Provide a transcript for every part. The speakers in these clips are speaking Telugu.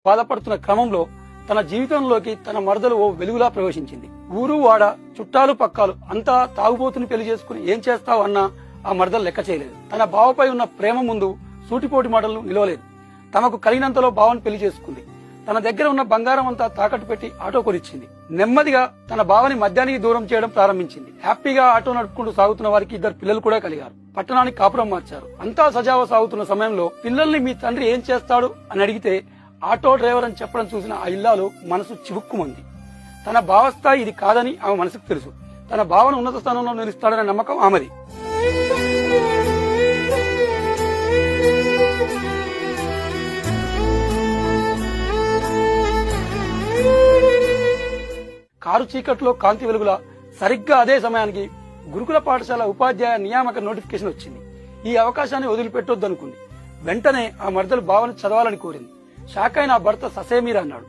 బాధపడుతున్న క్రమంలో తన జీవితంలోకి తన మరదలు ఓ వెలుగులా ప్రవేశించింది. ఊరు వాడ చుట్టాలు పక్కాలు అంతా తాగుబోతుని పెళ్లి చేసుకుని ఏం చేస్తావు అన్నా ఆ మరదలు లెక్క చేయలేదు. తన బావపై ఉన్న ప్రేమ ముందు సూటిపోటి మాటలు నిలవలేదు. తమకు కలిగినంతలో బావను పెళ్లి చేసుకుంది. తన దగ్గర ఉన్న బంగారం అంతా తాకట్టు పెట్టి ఆటో కొనిచ్చింది. నెమ్మదిగా తన బావని మద్యానికి దూరం చేయడం ప్రారంభించింది. హ్యాపీగా ఆటో నడుపుకుంటూ సాగుతున్న వారికి 2 పిల్లలు కూడా కలిగారు. పట్టణానికి కాపురం మార్చారు. అంతా సజావ సాగుతున్న సమయంలో పిల్లల్ని మీ తండ్రి ఏం చేస్తాడు అని అడిగితే ఆటో డ్రైవర్ అని చెప్పడం చూసిన ఆ ఇల్లాలు మనసు చివుక్కుమంది. తన భావస్థాయి ఇది కాదని ఆమె మనసుకు తెలుసు. తన భావన ఉన్నత స్థానంలో నిలుస్తాడనే నమ్మకం ఆమెది. కారు చీకట్లో కాంతి వెలుగుల సరిగ్గా అదే సమయానికి గురుకుల పాఠశాల ఉపాధ్యాయ నియామక నోటిఫికేషన్ వచ్చింది. ఈ అవకాశాన్ని వదిలిపెట్టొద్దనుకుంది. వెంటనే ఆ మరదలు బావను చదవాలని కోరింది. షాక్ అయిన ఆ భర్త ససేమీరా అన్నాడు,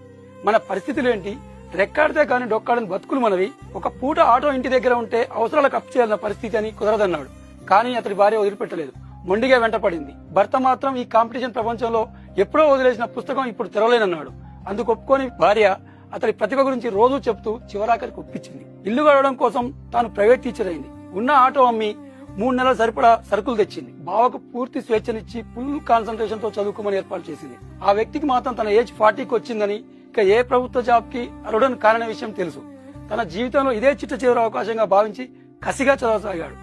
మన పరిస్థితులేంటి? రెక్కాడితే గాని డొక్కాడని బతుకులు మనవి. ఒక పూట ఆటో ఇంటి దగ్గర ఉంటే అవసరాలకు అప్పు చేయాలన్న పరిస్థితి అని కుదరదన్నాడు. కానీ అతడి భార్య వదిలిపెట్టలేదు. మొండిగా వెంటపడింది. భర్త మాత్రం ఈ కాంపిటీషన్ ప్రపంచంలో ఎప్పుడో వదిలేసిన పుస్తకం ఇప్పుడు తెరవలేనన్నాడు. అందుకు ఒప్పుకొని భార్య అతడి ప్రతిభ గురించి రోజూ చెప్తూ చివరాఖరికి ఒప్పించింది. ఇల్లు గడవడం కోసం తాను ప్రైవేట్ టీచర్ అయింది. ఉన్న ఆటో అమ్మి 3 నెలల సరిపడా సరుకులు తెచ్చింది. బావకు పూర్తి స్వేచ్ఛనిచ్చి ఫుల్ కాన్సన్ట్రేషన్ తో చదువుకోమని ఏర్పాటు చేసింది. ఆ వ్యక్తికి మాత్రం తన ఏజ్ 40కి వచ్చిందని, ఇక ఏ ప్రభుత్వ జాబ్ కి అర్హుడని కాననే విషయం తెలుసు. తన జీవితంలో ఇదే చిట్ట చివరి అవకాశంగా భావించి కసిగా చదవసాగాడు.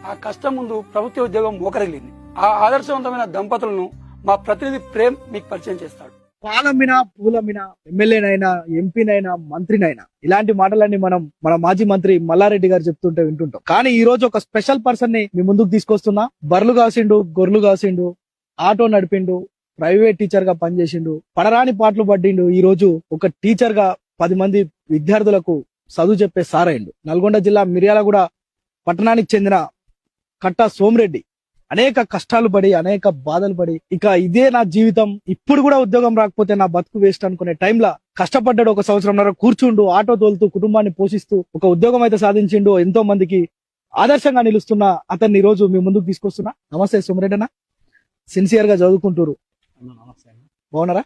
ఆ కష్టం ముందు ప్రభుత్వ ఉద్యోగం మోకరిల్లింది. ఆ ఆదర్శవంతమైన దంపతులను మా ప్రతినిధి ప్రేమ్ మీకు పరిచయం చేస్తాడు. పాలమ్మినా పూలమ్మినా ఎమ్మెల్యేనైనా ఎంపీనైనా మంత్రినైనా ఇలాంటి మాటలన్నీ మనం మన మాజీ మంత్రి మల్లారెడ్డి గారు చెప్తుంటే వింటుంటాం. కానీ ఈ రోజు ఒక స్పెషల్ పర్సన్ ని మీ ముందుకు తీసుకొస్తున్నా. బర్లు కాసిండు, గొర్రెలు కాసిండు, ఆటో నడిపిండు, ప్రైవేట్ టీచర్ గా పనిచేసిండు, పడరాని పాటలు పడ్డిండు. ఈ రోజు ఒక టీచర్ గా 10 మంది విద్యార్థులకు చదువు చెప్పే సారైండు. నల్గొండ జిల్లా మిర్యాలగూడ పట్టణానికి చెందిన కట్ట సోమిరెడ్డి అనేక కష్టాలు పడి అనేక బాధలు పడి ఇక ఇదే నా జీవితం, ఇప్పుడు కూడా ఉద్యోగం రాకపోతే నా బతుకు వేస్ట్ అనుకునే టైంలో కష్టపడ్డాడు. 1 సంవత్సరంన్నర కూర్చుండు, ఆటో తోలుతూ కుటుంబాన్ని పోషిస్తూ ఒక ఉద్యోగం అయితే సాధించిండు. ఎంతో మందికి ఆదర్శంగా నిలుస్తున్న అతన్ని ఈ రోజు మీ ముందుకు తీసుకొస్తున్నా. నమస్తే సోమిరెడ్డి అన్న, సిన్సియర్ గా చదువుకుంటారు, బాగున్నారా?